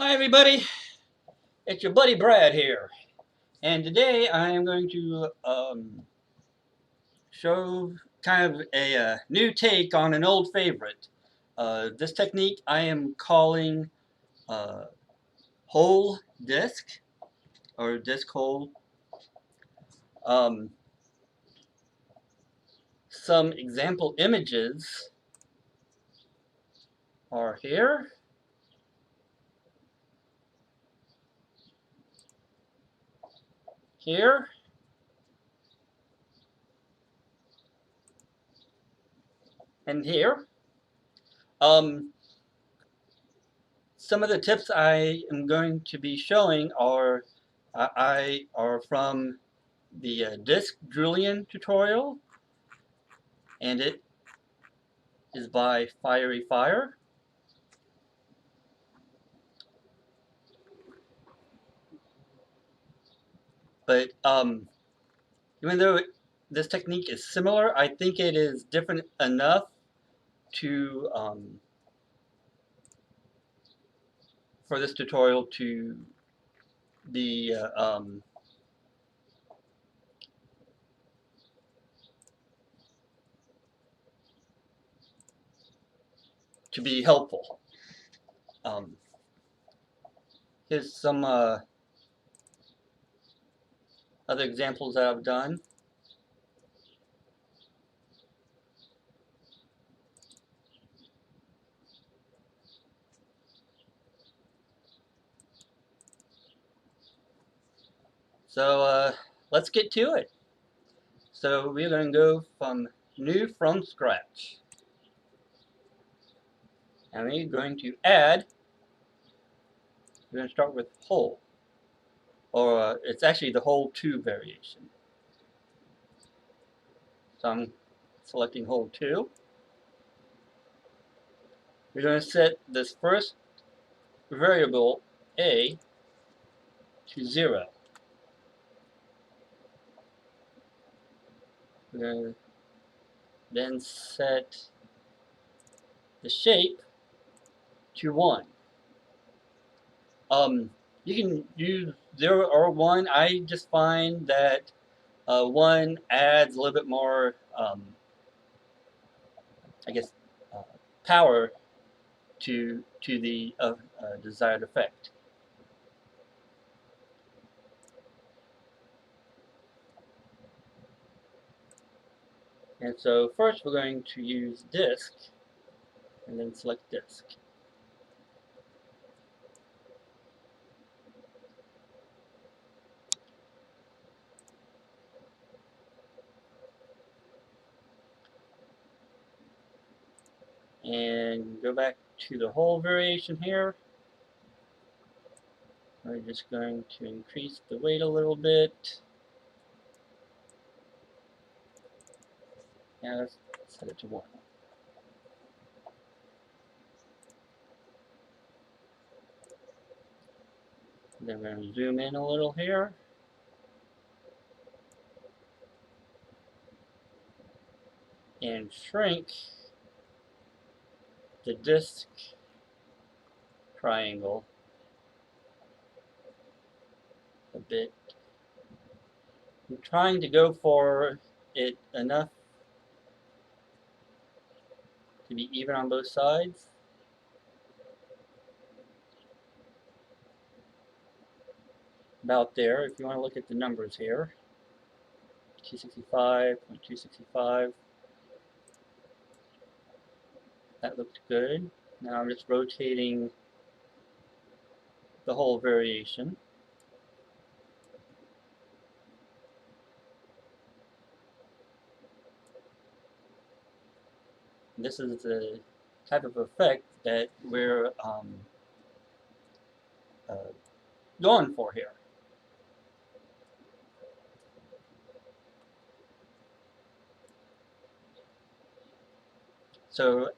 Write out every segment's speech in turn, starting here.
Hi everybody, it's your buddy Brad here, and today I am going to show kind of a new take on an old favorite. This technique I am calling uh, hole disc, or disc hole. Um, some example images are here, here, and here. Um, some of the tips I am going to be showing are from the disc Julien tutorial, and it is by Fiery Fire. But even though this technique is similar, I think it is different enough to for this tutorial be to be helpful. Um, Here's some other examples that I've done. So let's get to it. So we're going to go from new from scratch. And we're going to add, we're going to start with hole. Or it's actually the hole 2 variation. So I'm selecting hole 2. We're going to set this first variable a to 0. We're going to then set the shape to 1. You can use 0 or 1. I just find that 1 adds a little bit more, I guess, uh, power to the desired effect. And so first we're going to use disk, and then select disk. And go back to the hole variation here. We're just going to increase the weight a little bit. And let's set it to 1. Then we're going to zoom in a little here. And shrink the disk triangle a bit. I'm trying to go for it enough to be even on both sides. About there, if you want to look at the numbers here. 265.265. That looked good. Now I'm just rotating the whole variation. This is the type of effect that we're going for here. So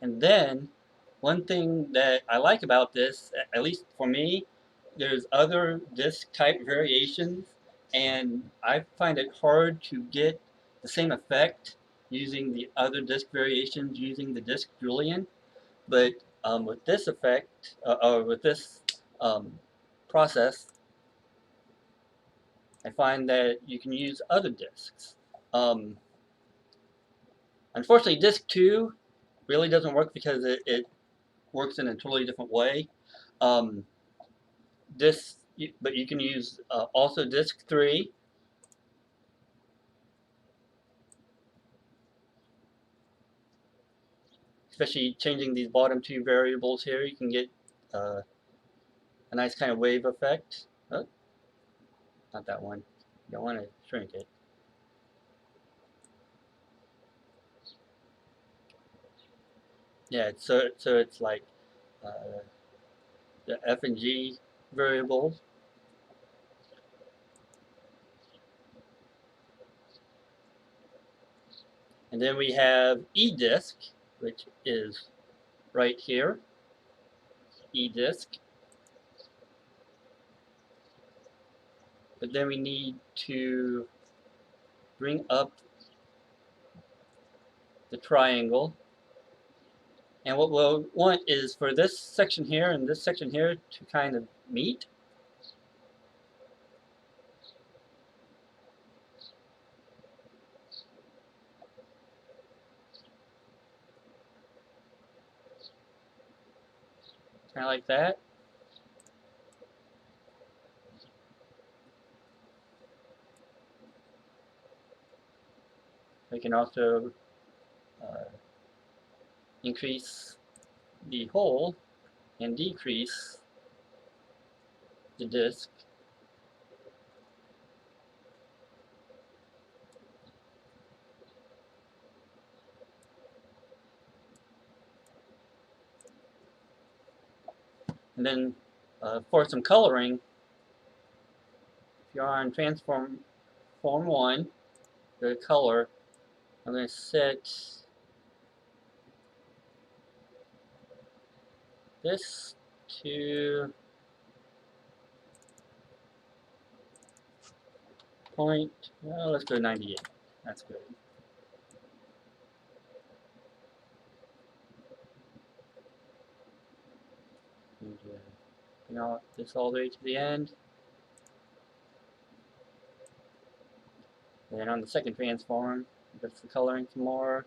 and then one thing that I like about this, at least for me, there's other disk type variations, and I find it hard to get the same effect using the other disk variations using the disk Julien, but with this effect, or with this process, I find that you can use other disks. Unfortunately, disk 2 really doesn't work because it works in a totally different way. Um, but you can use also disk 3. Especially changing these bottom two variables here, you can get a nice kind of wave effect. Oh, not that one. You don't want to shrink it. Yeah, so it's like the F and G variables. And then we have eDisk, which is right here, eDisk. But then we need to bring up the triangle. And what we'll want is for this section here and this section here to kind of meet. Kind of like that. We can also increase the hole and decrease the disk. And then for some coloring, if you're on transform form 1, the color, I'm going to set this to point, well, let's go 98. That's good. And, bring out this all the way to the end. And then on the second transform, that's the coloring some more.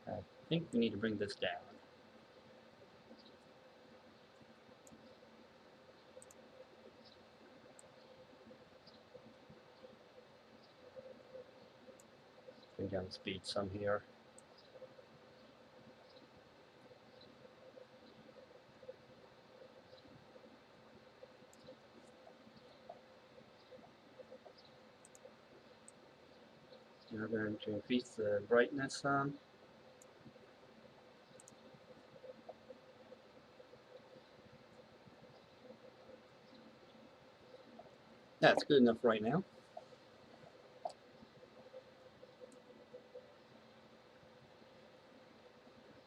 I think we need to bring this down. Bring down the speed some here. And we're going to increase the brightness some. That's good enough right now.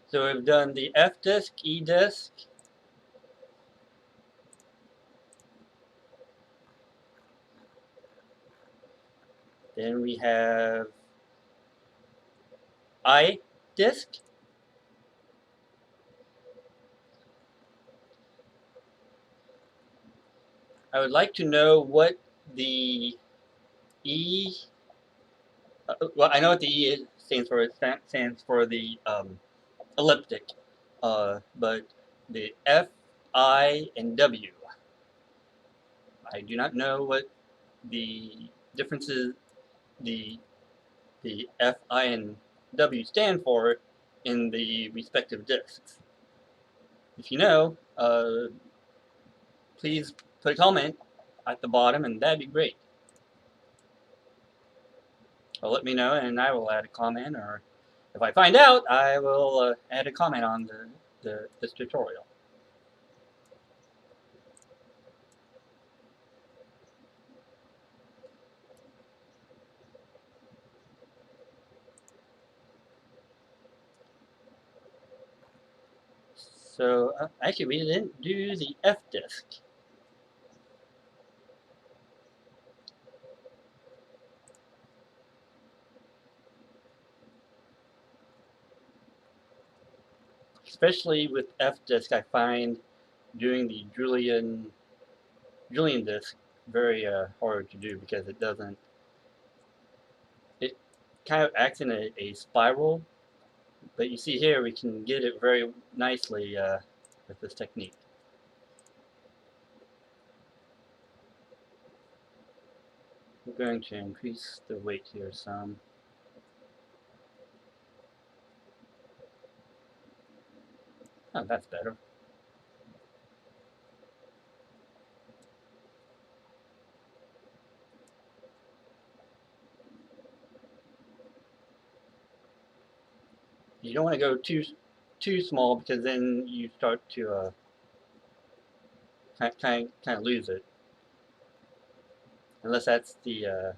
So we've done the F disk, E disk. Then we have I disk. I would like to know what the E, well, I know what the E stands for. It stands for the elliptic, but the F, I, and W. I do not know what the differences, the F, I, and W stand for in the respective disks. If you know, please put a comment at the bottom, and that'd be great. Well, let me know, and I will add a comment, or if I find out, I will add a comment on this tutorial. So actually, we didn't do the F disk. Especially with F disk, I find doing the Julien disk very hard to do because it doesn't. It kind of acts in a spiral, but you see here we can get it very nicely with this technique. We're going to increase the weight here some. Oh, that's better. You don't want to go too small because then you start to kind of lose it, unless that's the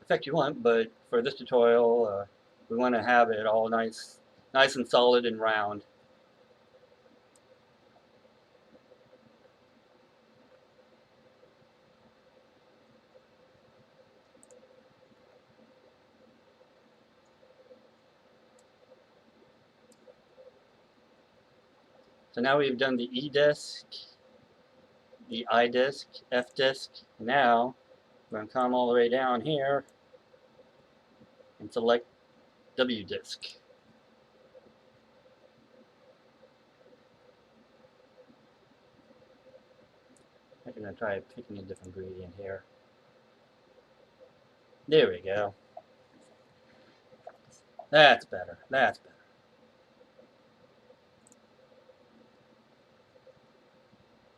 effect you want. But for this tutorial, we want to have it all nice and solid and round. So now we've done the E disk, the I disk, F disk. Now we're going to come all the way down here and select W disk. I'm going to try picking a different gradient here. There we go. That's better. That's better.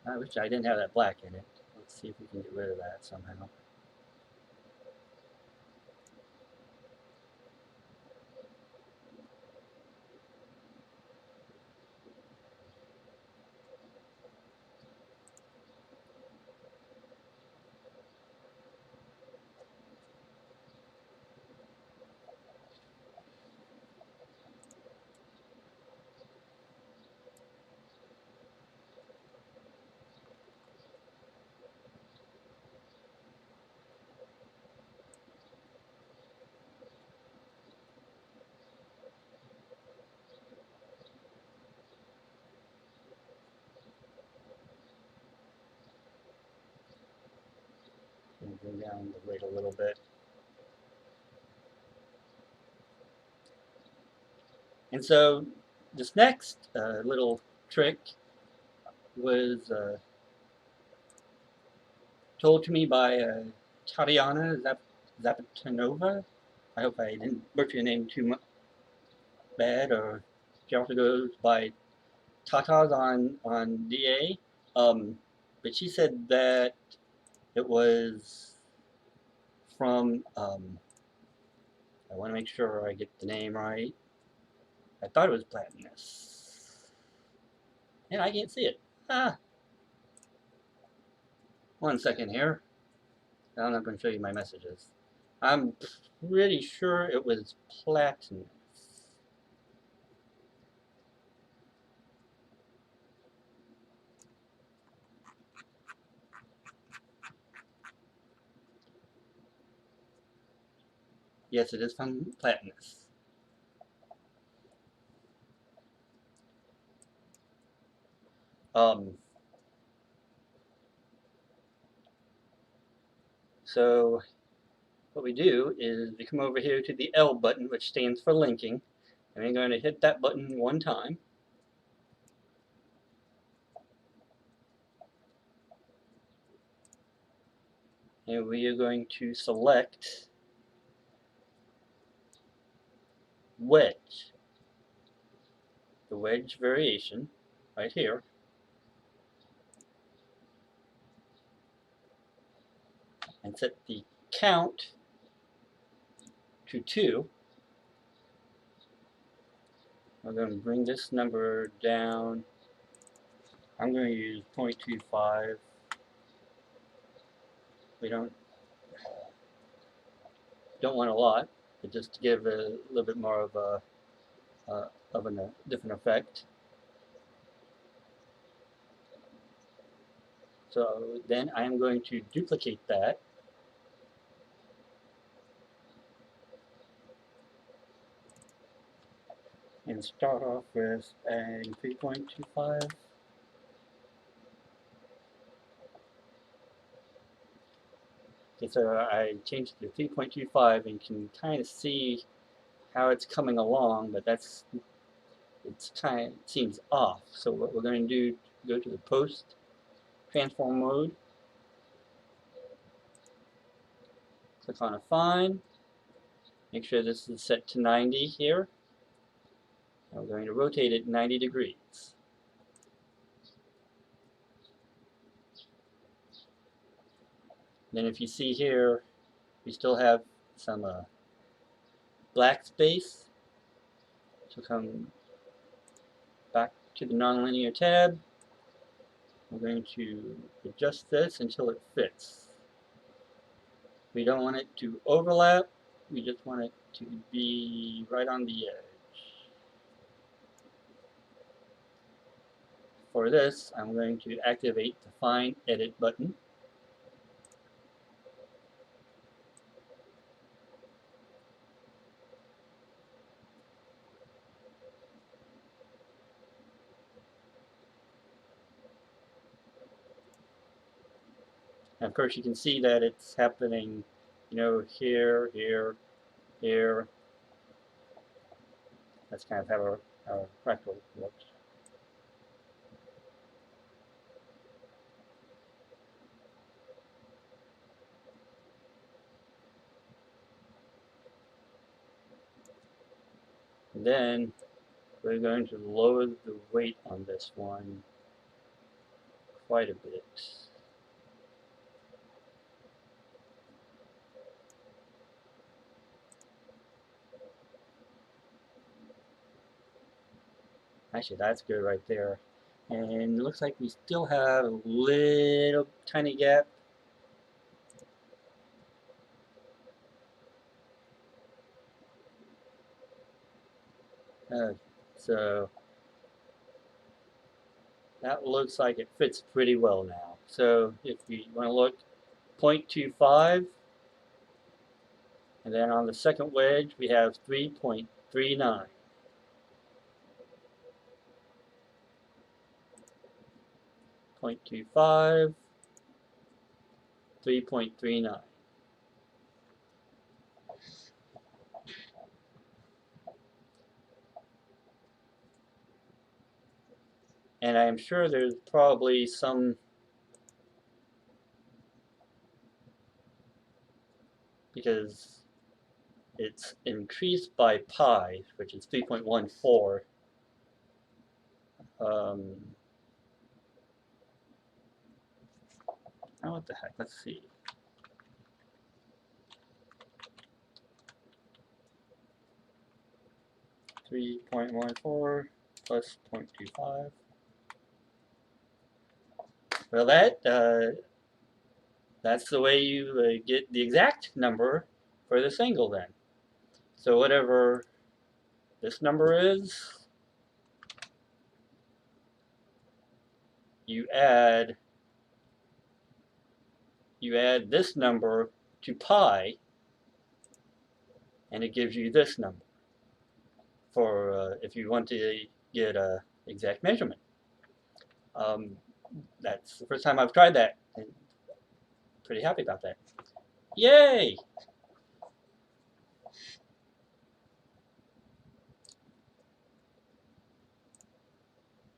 I wish I didn't have that black in it. Let's see if we can get rid of that somehow. Bring down the weight a little bit. And so this next little trick was told to me by Tatiana Zapitanova. I hope I didn't butcher your name too much bad. Or she also goes by Tatas on DA. But she said that it was from. I want to make sure I get the name right. I thought it was Platinus. And I can't see it. Ah, 1 second here. I'm not going to show you my messages. I'm pretty sure it was Platinus. Yes, it is from Platinus. So what we do is we come over here to the L button, which stands for linking, and we're going to hit that button 1 time. And we are going to select wedge, the wedge variation, right here. And set the count to 2. We're going to bring this number down. I'm going to use 0.25. We don't want a lot, but just to give a little bit more of a different effect. So then I am going to duplicate that. And start off with adding 3.25. Okay, so I changed it to 3.25 and can kind of see how it's coming along, but it seems off. So what we're going to do, go to the post transform mode, click on Affine, make sure this is set to 90 here, and we're going to rotate it 90 degrees. Then if you see here, we still have some black space. So come back to the nonlinear tab. We're going to adjust this until it fits. We don't want it to overlap. We just want it to be right on the edge. For this, I'm going to activate the Find Edit button. And of course, you can see that it's happening, here, here, here. That's kind of how our fractal looks. And then we're going to lower the weight on this one quite a bit. Actually, that's good right there. And it looks like we still have a little tiny gap. So that looks like it fits pretty well now. So if you want to look, 0.25, and then on the second wedge we have 3.39. 0.25, 3.39. And I am sure there's probably some, because it's increased by pi, which is 3.14. Oh, what the heck? Let's see. .14 plus 0.25. Well, that's the way you get the exact number for this angle then. So whatever this number is, you add this number to pi, and it gives you this number for if you want to get an exact measurement. That's the first time I've tried that. I'm pretty happy about that. Yay!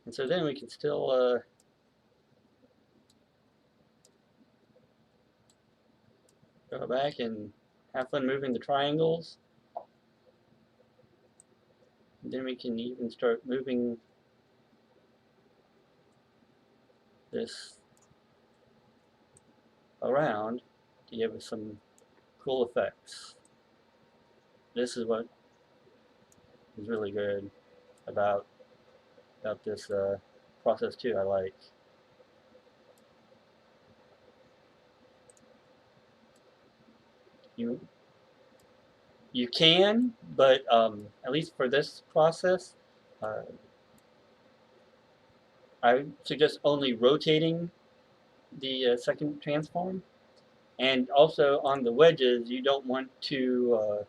And so then we can still go back and have fun moving the triangles. And then we can even start moving this around to give us some cool effects. This is what is really good about this process too. I like. You can, but at least for this process, I suggest only rotating the second transform. And also on the wedges, you don't want to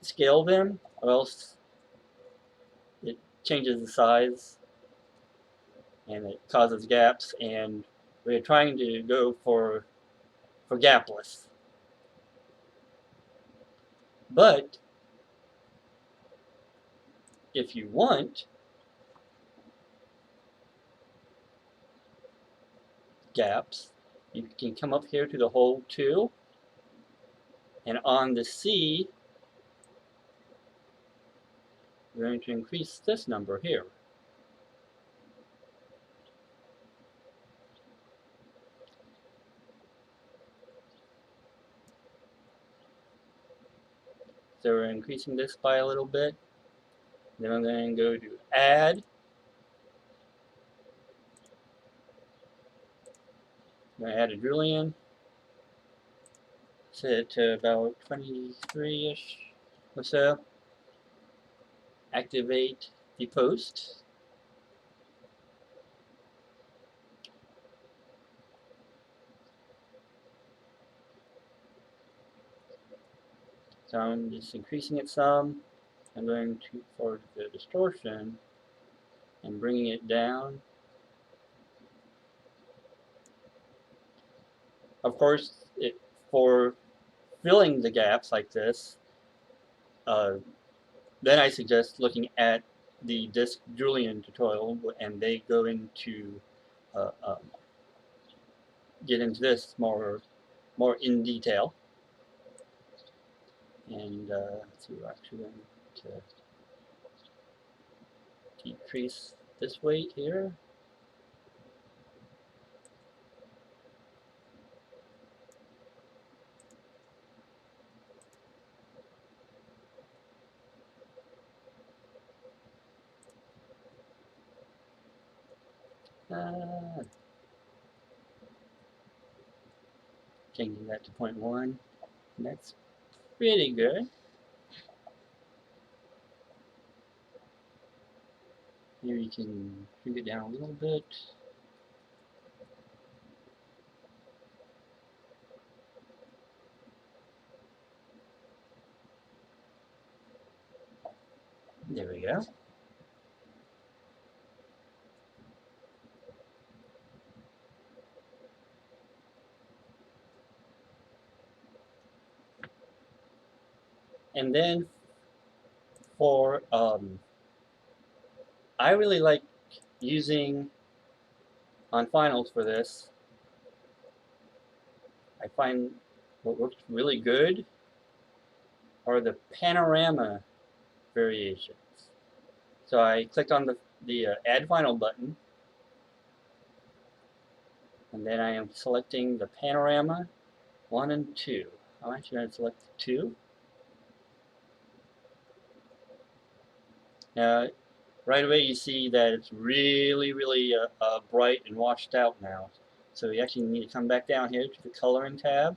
scale them, or else it changes the size and it causes gaps. And we're trying to go for gapless. But if you want gaps, you can come up here to the hole 2, and on the C, we're going to increase this number here. So we're increasing this by a little bit. Then I'm going to go to add. I'm going to add a Julien. Set it to about 23-ish or so. Activate the post. So I'm just increasing it some. I'm going to for the distortion and bringing it down. Of course, for filling the gaps like this, then I suggest looking at the Disc Julien tutorial, and they go into uh, um, get into this more in detail. And let's see, we're actually going to decrease this weight here. Changing that to 0.1. That's pretty good. Here you can shrink it down a little bit. There we go. And then for I really like using on finals for this. I find what works really good are the Panorama Variations. So I clicked on the Add Final button, and then I am selecting the Panorama 1 and 2. I'm actually going to select 2. Now, right away you see that it's really, really bright and washed out now. So you actually need to come back down here to the Coloring tab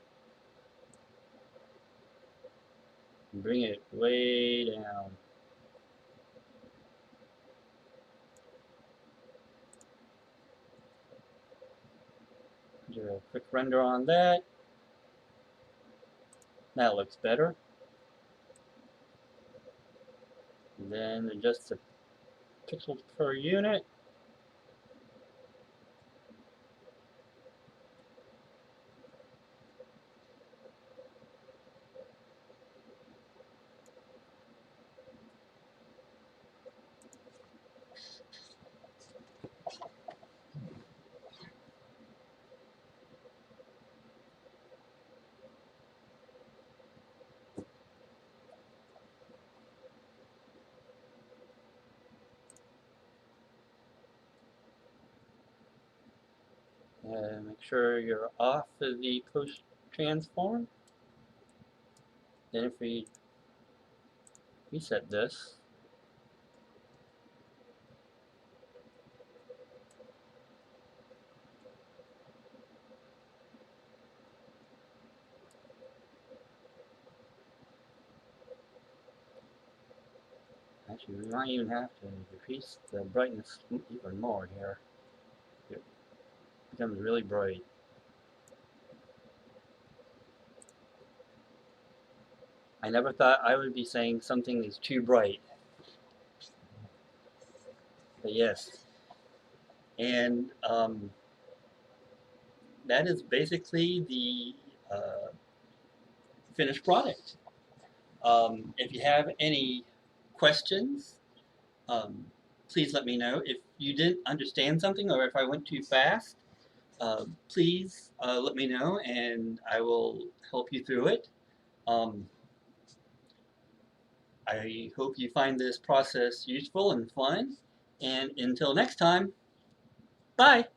and bring it way down. Do a quick render on that. That looks better. And then adjust the pixels per unit. Make sure you're off of the post transform. Then if we reset this, actually we might even have to decrease the brightness even more here. becomes really bright. I never thought I would be saying something is too bright, but yes. And that is basically the finished product. If you have any questions, um, please let me know. If you didn't understand something or if I went too fast, please let me know and I will help you through it. Um, I hope you find this process useful and fun. And until next time, bye!